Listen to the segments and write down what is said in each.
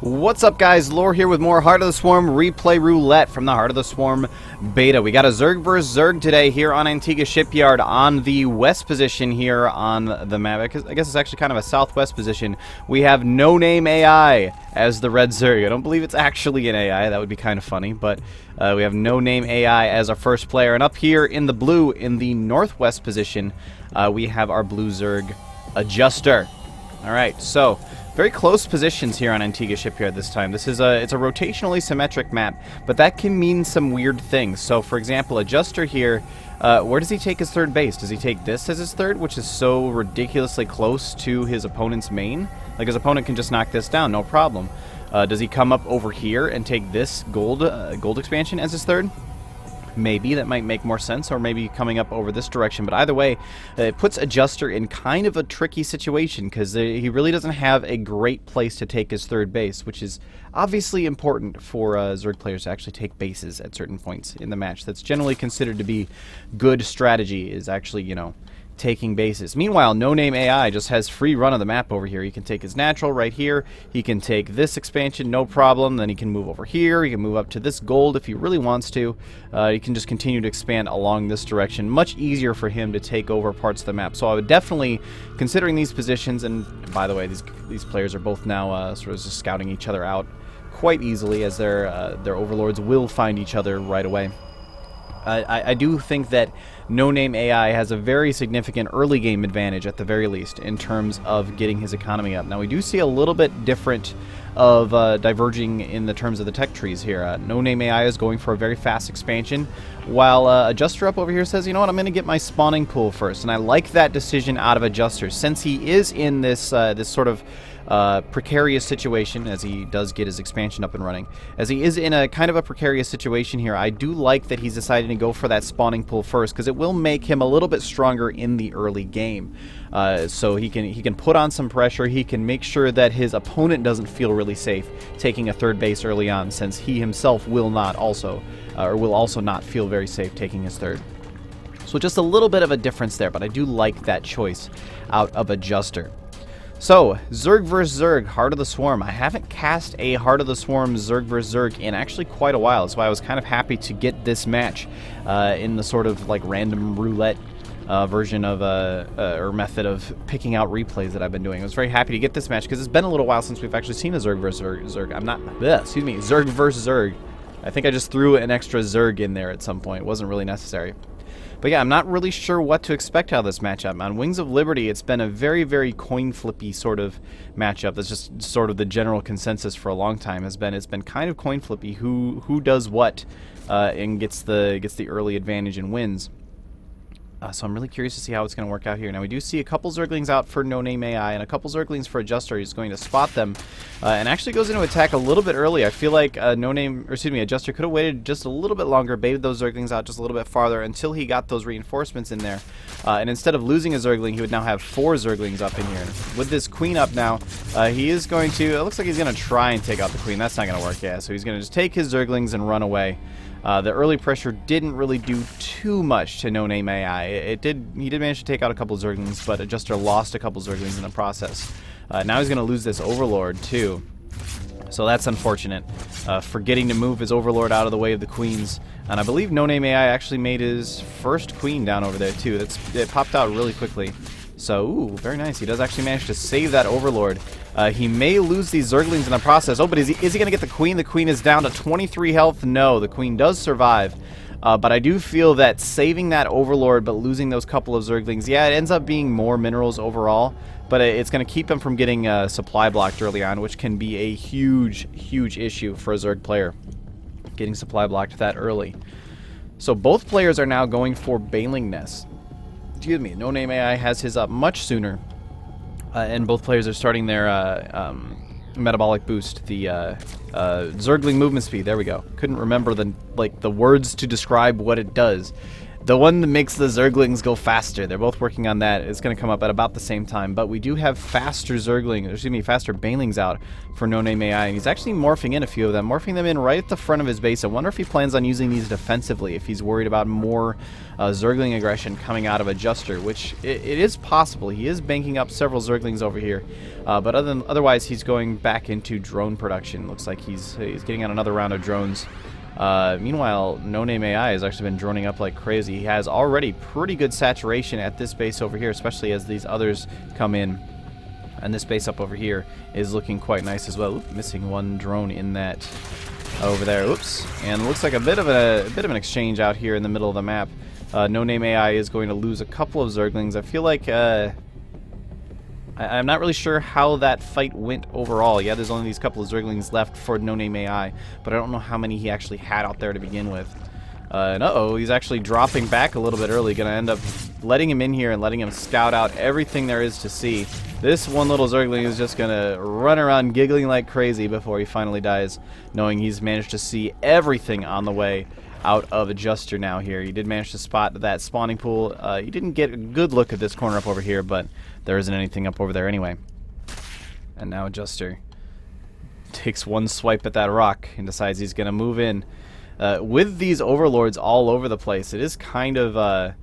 What's up, guys? Lore here with more Heart of the Swarm replay roulette from the Heart of the Swarm beta. We got a Zerg vs. Zerg today here on Antigua Shipyard on the west position here on the map. I guess it's actually kind of a southwest position. We have NonameAI as the red Zerg. I don't believe it's actually an AI. That would be kind of funny, but we have NonameAI as our first player. And up here in the blue, in the northwest position, we have our blue Zerg Adjuster. Alright, so very close positions here on Antigua Shipyard this time. It's a rotationally symmetric map, but that can mean some weird things. So, for example, Adjuster here, where does he take his third base? Does he take this as his third, which is so ridiculously close to his opponent's main? Like, his opponent can just knock this down, no problem. Does he come up over here and take this gold expansion as his third? Maybe that might make more sense, or maybe coming up over this direction. But either way, it puts Adjuster in kind of a tricky situation because he really doesn't have a great place to take his third base, which is obviously important for Zerg players to actually take bases at certain points in the match. That's generally considered to be good strategy, is actually, you know, taking bases. Meanwhile, NonameAI just has free run of the map over here. He can take his natural right here. He can take this expansion, no problem. Then he can move over here. He can move up to this gold if he really wants to. He can just continue to expand along this direction. Much easier for him to take over parts of the map. So I would definitely, considering these positions, and by the way, these players are both now sort of just scouting each other out quite easily, as their overlords will find each other right away. I do think that NonameAI has a very significant early game advantage, at the very least, in terms of getting his economy up. Now, we do see a little bit different of diverging in the terms of the tech trees here. NonameAI is going for a very fast expansion, while Adjuster up over here says, you know what, I'm going to get my spawning pool first. And I like that decision out of Adjuster, since he is in this this sort of precarious situation, as he does get his expansion up and running. As he is in a kind of a precarious situation here, I do like that he's decided to go for that spawning pool first, because it will make him a little bit stronger in the early game. So he can put on some pressure. He can make sure that his opponent doesn't feel really safe taking a third base early on, since he himself will not also not feel very safe taking his third. So just a little bit of a difference there, but I do like that choice out of Adjuster. So, Zerg vs. Zerg, Heart of the Swarm. I haven't cast a Heart of the Swarm Zerg vs. Zerg in actually quite a while. That's why I was kind of happy to get this match in the sort of like random roulette version of or method of picking out replays that I've been doing. I was very happy to get this match because it's been a little while since we've actually seen a Zerg vs. Zerg. Zerg vs. Zerg. I think I just threw an extra Zerg in there at some point. It wasn't really necessary. But yeah, I'm not really sure what to expect out of this matchup. On Wings of Liberty, it's been a very, very coin flippy sort of matchup. That's just sort of the general consensus for a long time. It's been kind of coin flippy. Who does what and gets the early advantage and wins. So I'm really curious to see how it's going to work out here. Now, we do see a couple Zerglings out for NonameAI and a couple Zerglings for Adjuster. He's going to spot them and actually goes into attack a little bit early. I feel like Adjuster could have waited just a little bit longer, baited those Zerglings out just a little bit farther until he got those reinforcements in there. And instead of losing a Zergling, he would now have 4 Zerglings up in here. With this Queen up now, he is going to, it looks like he's going to try and take out the Queen. That's not going to work, yeah. So he's going to just take his Zerglings and run away. The early pressure didn't really do too much to NonameAI. He did manage to take out a couple Zerglings, but Adjuster lost a couple Zerglings in the process. Now he's going to lose this Overlord too. So that's unfortunate. Forgetting to move his Overlord out of the way of the Queens. And I believe NonameAI actually made his first Queen down over there too. It popped out really quickly. So, ooh, very nice. He does actually manage to save that Overlord. He may lose these Zerglings in the process. Oh, but is he going to get the Queen? The Queen is down to 23 health. No, the Queen does survive. But I do feel that saving that Overlord but losing those couple of Zerglings, yeah, it ends up being more minerals overall. But it's going to keep him from getting supply blocked early on, which can be a huge, huge issue for a Zerg player. Getting supply blocked that early. So both players are now going for Baneling Nest. Excuse me, NonameAI has his up much sooner, and both players are starting their metabolic boost, the Zergling movement speed. There we go. Couldn't remember the words to describe what it does. The one that makes the Zerglings go faster. They're both working on that. It's going to come up at about the same time. But we do have faster faster Banelings out for NonameAI. And he's actually morphing in a few of them. Morphing them in right at the front of his base. I wonder if he plans on using these defensively. If he's worried about more Zergling aggression coming out of Adjuster. Which, it is possible. He is banking up several Zerglings over here. But otherwise, he's going back into drone production. Looks like he's getting on another round of drones. Meanwhile, NonameAI has actually been droning up like crazy. He has already pretty good saturation at this base over here, especially as these others come in. And this base up over here is looking quite nice as well. Oop, missing one drone in that over there. Oops. And it looks like a bit of an exchange out here in the middle of the map. NonameAI is going to lose a couple of Zerglings. I feel like I'm not really sure how that fight went overall. Yeah, there's only these couple of Zerglings left for NonameAI, but I don't know how many he actually had out there to begin with. And uh-oh, he's actually dropping back a little bit early. Gonna end up letting him in here and letting him scout out everything there is to see. This one little Zergling is just gonna run around giggling like crazy before he finally dies, knowing he's managed to see everything on the way out of Adjuster now here. He did manage to spot that spawning pool. He didn't get a good look at this corner up over here, but there isn't anything up over there anyway. And now Adjuster takes one swipe at that rock and decides he's going to move in. With these overlords all over the place, it is kind of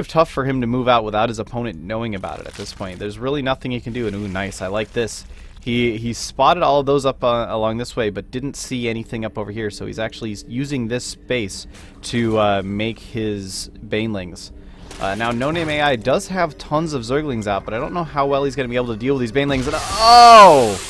tough for him to move out without his opponent knowing about it at this point. There's really nothing he can do. And ooh, nice. I like this. He spotted all of those up along this way, but didn't see anything up over here. So he's actually using this space to make his Banelings. Now, NonameAI does have tons of Zerglings out, but I don't know how well he's going to be able to deal with these Banelings. And oh!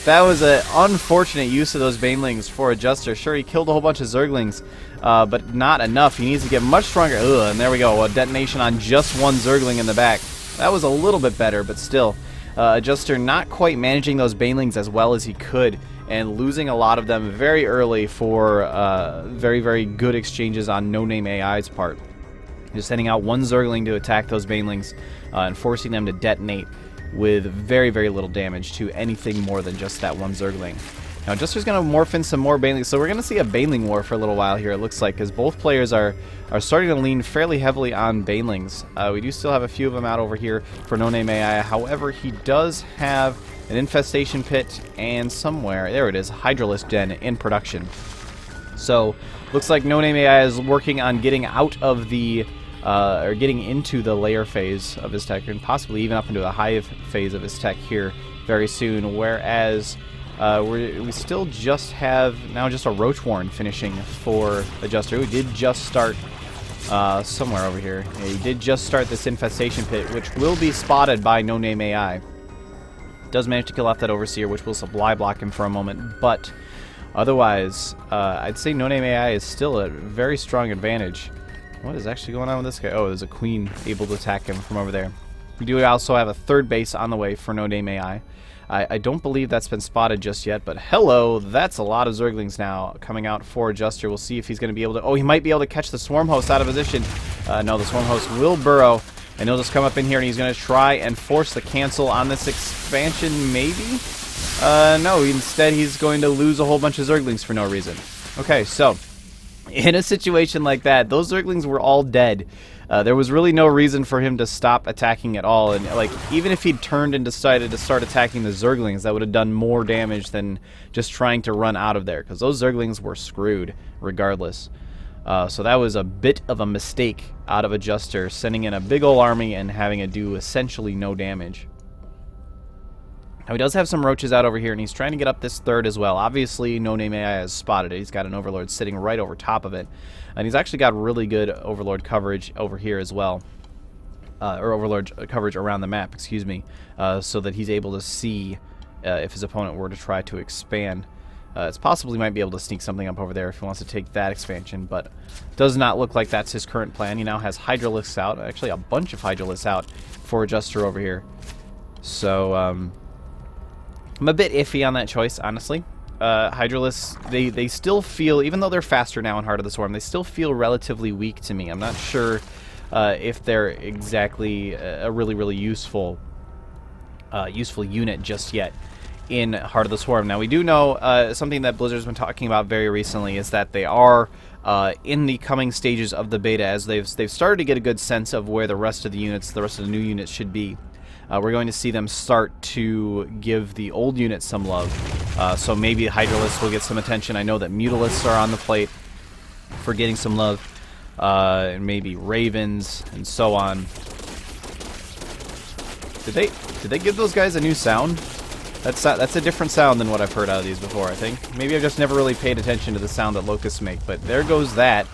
That was an unfortunate use of those Banelings for Adjuster. Sure, he killed a whole bunch of Zerglings, but not enough. He needs to get much stronger. Ugh, and there we go. A detonation on just one Zergling in the back. That was a little bit better, but still. Adjuster not quite managing those Banelings as well as he could, and losing a lot of them very early for very, very good exchanges on NonameAI's part. Just sending out one Zergling to attack those Banelings and forcing them to detonate with very, very little damage to anything more than just that one Zergling. Now, Adjuster's going to morph in some more Banelings, so we're going to see a Baneling war for a little while here, it looks like, because both players are starting to lean fairly heavily on Banelings. We do still have a few of them out over here for NonameAI. However, he does have an Infestation Pit and somewhere, there it is, Hydralisk Den in production. So, looks like NonameAI is working on getting out of the or getting into the layer phase of his tech, and possibly even up into the hive phase of his tech here very soon, whereas we still just have now just a Roach Warren finishing for Adjuster, who did just start somewhere over here. Yeah, he did just start this Infestation Pit, which will be spotted by NonameAI. Does manage to kill off that Overseer, which will supply block him for a moment, but otherwise, I'd say NonameAI is still a very strong advantage. What is actually going on with this guy? Oh, there's a queen able to attack him from over there. We do also have a third base on the way for NonameAI. I don't believe that's been spotted just yet, but hello, that's a lot of Zerglings now coming out for Adjuster. We'll see if he's going to be able to... Oh, he might be able to catch the Swarm Host out of position. No, the Swarm Host will burrow, and he'll just come up in here, and he's going to try and force the cancel on this expansion, maybe? No, instead he's going to lose a whole bunch of Zerglings for no reason. Okay, so... in a situation like that, those Zerglings were all dead. There was really no reason for him to stop attacking at all. And like, even if he'd turned and decided to start attacking the Zerglings, that would have done more damage than just trying to run out of there, because those Zerglings were screwed regardless. So that was a bit of a mistake out of Adjuster, sending in a big ol' army and having it do essentially no damage. Now, he does have some roaches out over here, and he's trying to get up this third as well. Obviously, NonameAI has spotted it. He's got an Overlord sitting right over top of it. And he's actually got really good Overlord coverage over here as well. Or Overlord coverage around the map, excuse me. So that he's able to see if his opponent were to try to expand. It's possible he might be able to sneak something up over there if he wants to take that expansion, but does not look like that's his current plan. He now has Hydralisks out. Actually, a bunch of Hydralisks out for Adjuster over here. So, I'm a bit iffy on that choice, honestly. Hydralisks, they still feel, even though they're faster now in Heart of the Swarm, they still feel relatively weak to me. I'm not sure if they're exactly a really, really useful unit just yet in Heart of the Swarm. Now, we do know something that Blizzard's been talking about very recently is that they are in the coming stages of the beta, as they've started to get a good sense of where the rest of the units, the rest of the new units should be. We're going to see them start to give the old units some love. So maybe Hydralisks will get some attention. I know that Mutalisks are on the plate for getting some love. And maybe Ravens and so on. Did they give those guys a new sound? That's a different sound than what I've heard out of these before, I think. Maybe I've just never really paid attention to the sound that locusts make, but there goes that.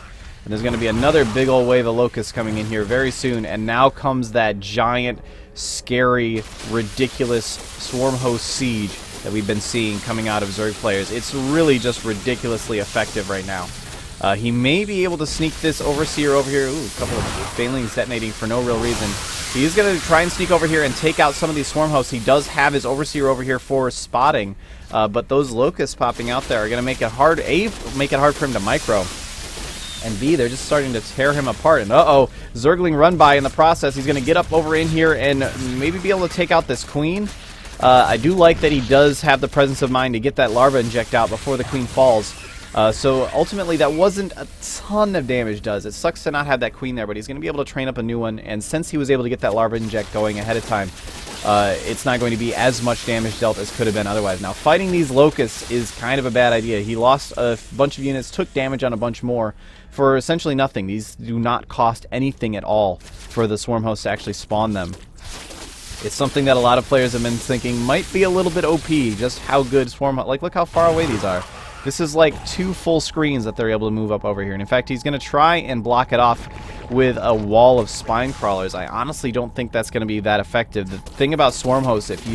And there's going to be another big old wave of locusts coming in here very soon, and now comes that giant, scary, ridiculous swarm host siege that we've been seeing coming out of Zerg players. It's really just ridiculously effective right now. He may be able to sneak this Overseer over here. Ooh, a couple of failings detonating for no real reason. He's going to try and sneak over here and take out some of these swarm hosts. He does have his Overseer over here for spotting, but those locusts popping out there are going to make it hard. A, make it hard for him to micro, and B, they're just starting to tear him apart. And Zergling run by in the process. He's going to get up over in here and maybe be able to take out this queen. I do like that he does have the presence of mind to get that larva inject out before the queen falls. So ultimately that wasn't a ton of damage does. It sucks to not have that queen there, but he's going to be able to train up a new one, and since he was able to get that larva inject going ahead of time, it's not going to be as much damage dealt as could have been otherwise. Now, fighting these locusts is kind of a bad idea. He lost a bunch of units, took damage on a bunch more for essentially nothing. These do not cost anything at all for the swarm host to actually spawn them. It's something that a lot of players have been thinking might be a little bit OP, just how good swarm host, like look how far away these are. This is like 2 full screens that they're able to move up over here. And in fact, he's going to try and block it off with a wall of spine crawlers. I honestly don't think that's going to be that effective. The thing about swarm hosts if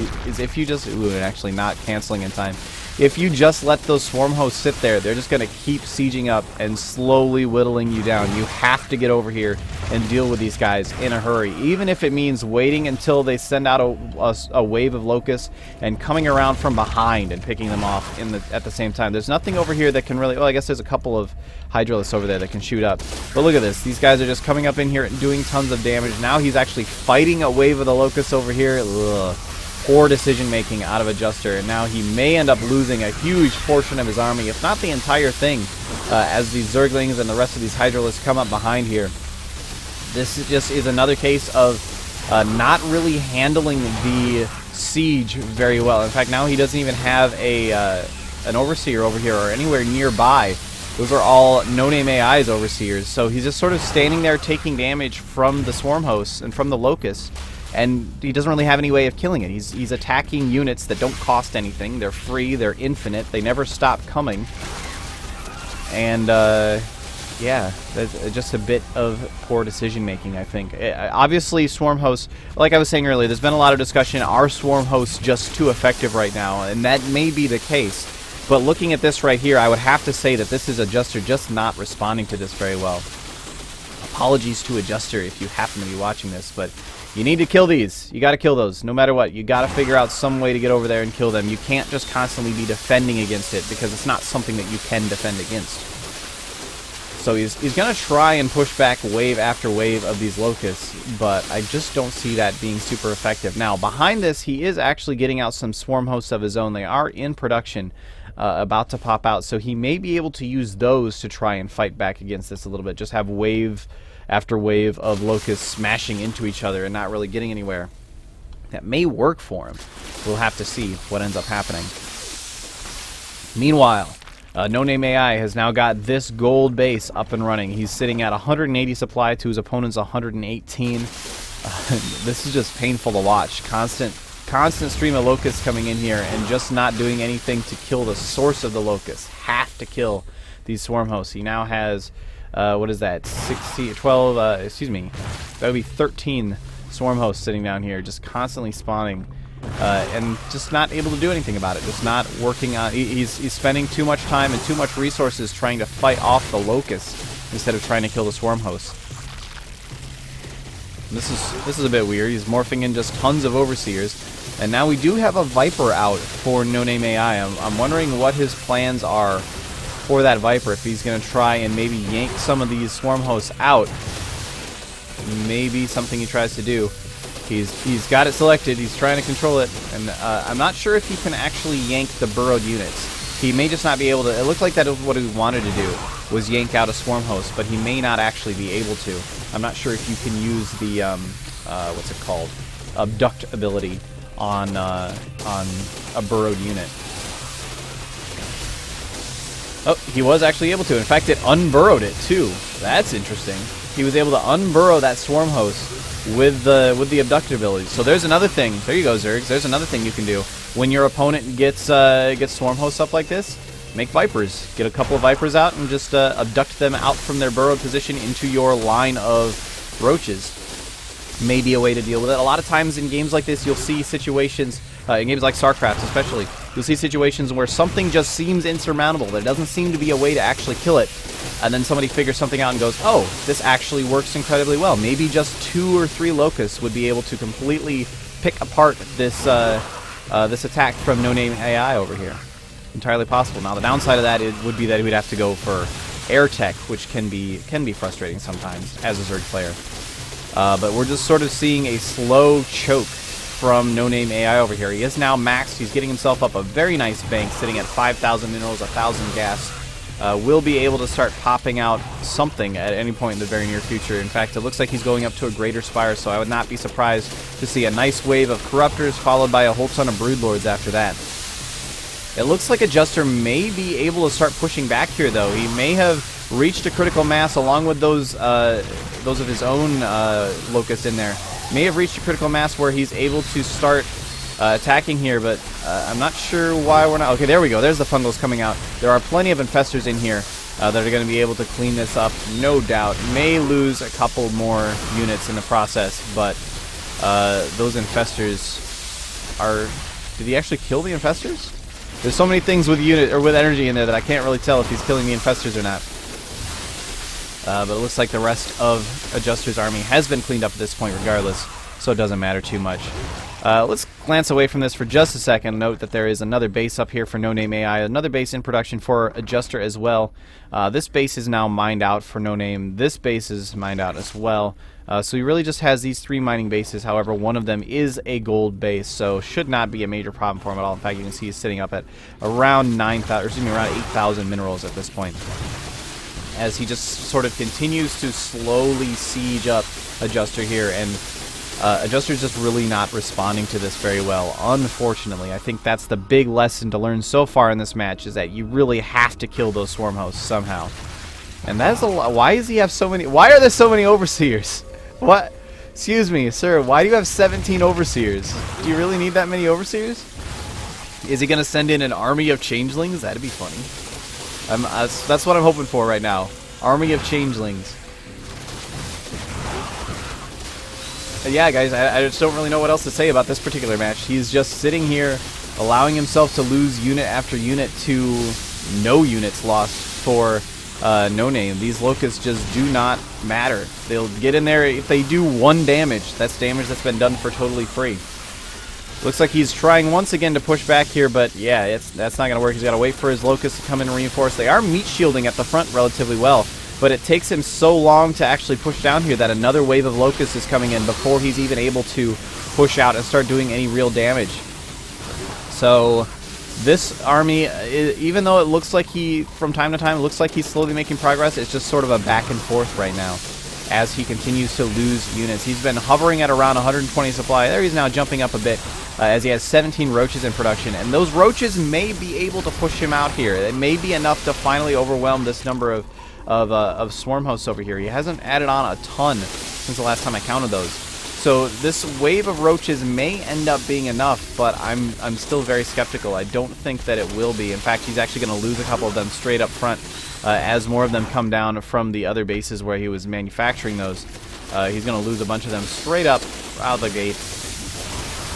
you just... Ooh, and actually not canceling in time. If you just let those swarm hosts sit there, they're just going to keep sieging up and slowly whittling you down. You have to get over here and deal with these guys in a hurry, even if it means waiting until they send out a wave of locusts and coming around from behind and picking them off at the same time. There's nothing over here that can really... Well, I guess there's a couple of Hydralisks over there that can shoot up. But look at this. These guys are just coming up in here and doing tons of damage. Now he's actually fighting a wave of the locusts over here. Ugh. Poor decision making out of Adjuster, and now he may end up losing a huge portion of his army, if not the entire thing, as these Zerglings and the rest of these Hydralisks come up behind here. This just is another case of not really handling the siege very well. In fact, now he doesn't even have an Overseer over here or anywhere nearby. Those are all NonameAI's Overseers, so he's just sort of standing there taking damage from the swarm hosts and from the locusts. And he doesn't really have any way of killing it. He's attacking units that don't cost anything. They're free. They're infinite. They never stop coming. And, yeah, that's just a bit of poor decision-making, I think. Obviously, swarm hosts, like I was saying earlier, there's been a lot of discussion. Are swarm hosts just too effective right now? And that may be the case. But looking at this right here, I would have to say that this is Adjuster just not responding to this very well. Apologies to Adjuster if you happen to be watching this, but... You need to kill these. You got to kill those, no matter what. You got to figure out some way to get over there and kill them. You can't just constantly be defending against it, because it's not something that you can defend against. So he's going to try and push back wave after wave of these locusts, but I just don't see that being super effective. Now, behind this, he is actually getting out some swarm hosts of his own. They are in production, about to pop out, so he may be able to use those to try and fight back against this a little bit. Just have wave after wave of locusts smashing into each other and not really getting anywhere. That may work for him. We'll have to see what ends up happening. Meanwhile, NonameAI has now got this gold base up and running. He's sitting at 180 supply to his opponent's 118. This is just painful to watch. Constant stream of locusts coming in here and just not doing anything to kill the source of the locusts. Have to kill these swarm hosts. He now has... what is that? 12, excuse me. That would be 13 swarm hosts sitting down here, just constantly spawning, and just not able to do anything about it. Just not working on... He's spending too much time and too much resources trying to fight off the locusts instead of trying to kill the swarm hosts. This is a bit weird. He's morphing in just tons of Overseers, and now we do have a Viper out for NonameAI. I'm wondering what his plans are for that Viper, if he's going to try and maybe yank some of these swarm hosts out. Maybe something he tries to do. He's got it selected. He's trying to control it, and I'm not sure if he can actually yank the burrowed units. He may just not be able to. It looked like that was what he wanted to do, was yank out a swarm host, but he may not actually be able to. I'm not sure if you can use the what's it called, abduct ability on a burrowed unit. Oh, he was actually able to. In fact, it unburrowed it too. That's interesting. He was able to unburrow that swarm host with the abduct ability. So there's another thing. There you go, Zergs. There's another thing you can do when your opponent gets swarm hosts up like this. Make vipers. Get a couple of vipers out and just abduct them out from their burrowed position into your line of roaches. Maybe a way to deal with it. A lot of times in games like this, you'll see situations, in games like StarCraft especially, you'll see situations where something just seems insurmountable. There doesn't seem to be a way to actually kill it. And then somebody figures something out and goes, oh, this actually works incredibly well. Maybe just 2 or 3 locusts would be able to completely pick apart this this attack from NonameAI over here. Entirely possible. Now, the downside of that would be that we'd have to go for air tech, which can be frustrating sometimes as a Zerg player. But we're just sort of seeing a slow choke from NonameAI over here. He is now maxed. He's getting himself up a very nice bank, sitting at 5,000 minerals, 1,000 gas. Will be able to start popping out something at any point in the very near future. In fact, it looks like he's going up to a greater spire, so I would not be surprised to see a nice wave of corruptors followed by a whole ton of broodlords after that. It looks like Adjuster may be able to start pushing back here, though. He may have reached a critical mass along with those of his own locusts in there. May have reached a critical mass where he's able to start attacking here, but I'm not sure why we're not. Okay, there we go. There's the fungals coming out. There are plenty of infestors in here that are going to be able to clean this up, no doubt. May lose a couple more units in the process, but those infestors are... Did he actually kill the infestors? There's so many things with energy in there that I can't really tell if he's killing the infestors or not. But it looks like the rest of Adjuster's army has been cleaned up at this point regardless, so it doesn't matter too much. Let's glance away from this for just a second. Note that there is another base up here for NonameAI, another base in production for Adjuster as well. This base is now mined out for NoName. This base is mined out as well. So he really just has these 3 mining bases. However, one of them is a gold base, so should not be a major problem for him at all. In fact, you can see he's sitting up at around 8,000 minerals at this point, as he just sort of continues to slowly siege up Adjuster here, and Adjuster's just really not responding to this very well, unfortunately. I think that's the big lesson to learn so far in this match, is that you really have to kill those swarm hosts somehow. And that's a lot. Why does he have so many? Why are there so many overseers? What? Excuse me, sir, why do you have 17 overseers? Do you really need that many overseers? Is he going to send in an army of changelings? That'd be funny. That's what I'm hoping for right now. Army of changelings. Yeah, guys, I just don't really know what else to say about this particular match. He's just sitting here, allowing himself to lose unit after unit to no units lost for NoName. These locusts just do not matter. They'll get in there. If they do 1 damage, that's damage that's been done for totally free. Looks like he's trying once again to push back here, but yeah, that's not going to work. He's got to wait for his locusts to come in and reinforce. They are meat shielding at the front relatively well, but it takes him so long to actually push down here that another wave of locusts is coming in before he's even able to push out and start doing any real damage. So this army, even though it looks like from time to time, it looks like he's slowly making progress, it's just sort of a back and forth right now as he continues to lose units. He's been hovering at around 120 supply. There he's now jumping up a bit as he has 17 roaches in production, and those roaches may be able to push him out here. It may be enough to finally overwhelm this number of swarm hosts over here. He hasn't added on a ton since the last time I counted those. So this wave of roaches may end up being enough, but I'm still very skeptical. I don't think that it will be. In fact, he's actually going to lose a couple of them straight up front as more of them come down from the other bases where he was manufacturing those. He's going to lose a bunch of them straight up out the gate,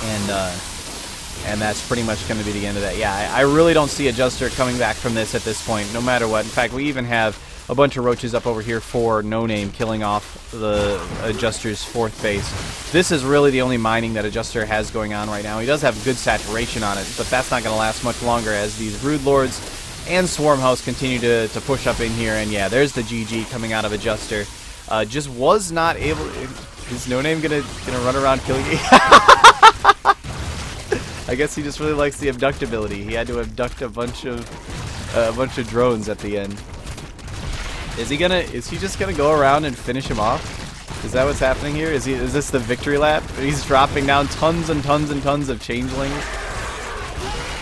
and that's pretty much going to be the end of that. Yeah, I really don't see Adjuster coming back from this at this point, no matter what. In fact, we even have a bunch of roaches up over here for NoName, killing off the Adjuster's 4th base. This is really the only mining that Adjuster has going on right now. He does have good saturation on it, but that's not going to last much longer as these broodlords and swarm hosts continue to push up in here. And yeah, there's the GG coming out of Adjuster. Just was not able... Is No Name gonna run around killing you? I guess he just really likes the abductability. He had to abduct a bunch of drones at the end. Is he just gonna go around and finish him off? Is that what's happening here? Is this the victory lap? He's dropping down tons and tons and tons of changelings.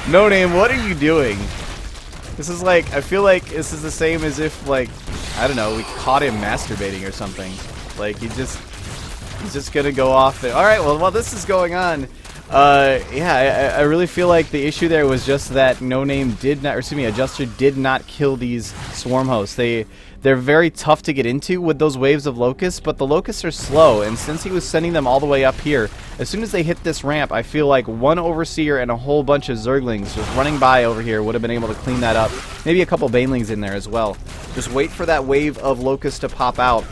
No Name, what are you doing? This is like, I feel like this is the same as if, like, I don't know, we caught him masturbating or something. Like, he's just gonna go off there. Alright, well, while this is going on, yeah, I really feel like the issue there was just that No Name did not, or excuse me, Adjuster did not kill these swarm hosts. They're very tough to get into with those waves of locusts, but the locusts are slow, and since he was sending them all the way up here, as soon as they hit this ramp, I feel like one Overseer and a whole bunch of Zerglings just running by over here would have been able to clean that up. Maybe a couple Banelings in there as well. Just wait for that wave of locusts to pop out,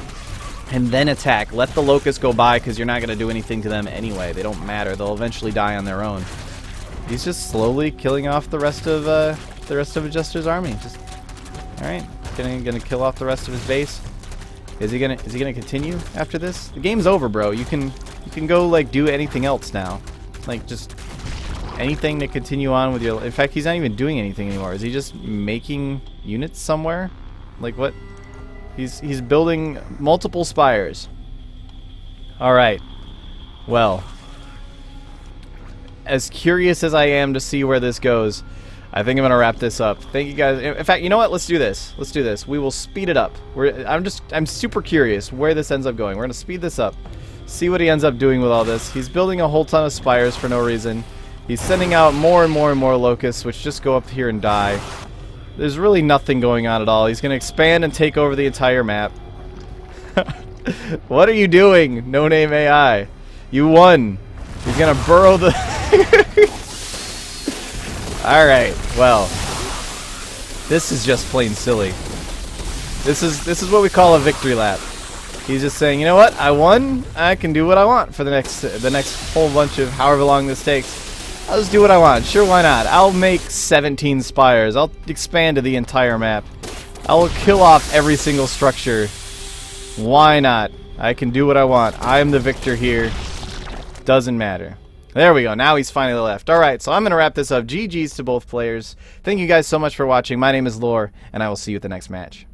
and then attack. Let the locusts go by, because you're not going to do anything to them anyway. They don't matter. They'll eventually die on their own. He's just slowly killing off the rest of Adjuster's army. Just, all right. Gonna kill off the rest of his base. Is he gonna continue after this? The game's over, bro. You can go like do anything else now, like just anything to continue on with your. In fact, he's not even doing anything anymore. Is he just making units somewhere? Like what? He's building multiple spires. All right. Well, as curious as I am to see where this goes, I think I'm gonna wrap this up. Thank you guys. In fact, you know what? Let's do this. Let's do this. We will speed it up. I'm super curious where this ends up going. We're gonna speed this up. See what he ends up doing with all this. He's building a whole ton of spires for no reason. He's sending out more and more and more locusts, which just go up here and die. There's really nothing going on at all. He's gonna expand and take over the entire map. What are you doing, NonameAI? You won. He's gonna burrow the. Alright, well, this is just plain silly. This is what we call a victory lap. He's just saying, you know what, I won, I can do what I want for the next whole bunch of however long this takes. I'll just do what I want, sure, why not? I'll make 17 spires, I'll expand to the entire map. I will kill off every single structure. Why not? I can do what I want. I am the victor here. Doesn't matter. There we go. Now he's finally left. Alright, so I'm going to wrap this up. GG's to both players. Thank you guys so much for watching. My name is Lore, and I will see you at the next match.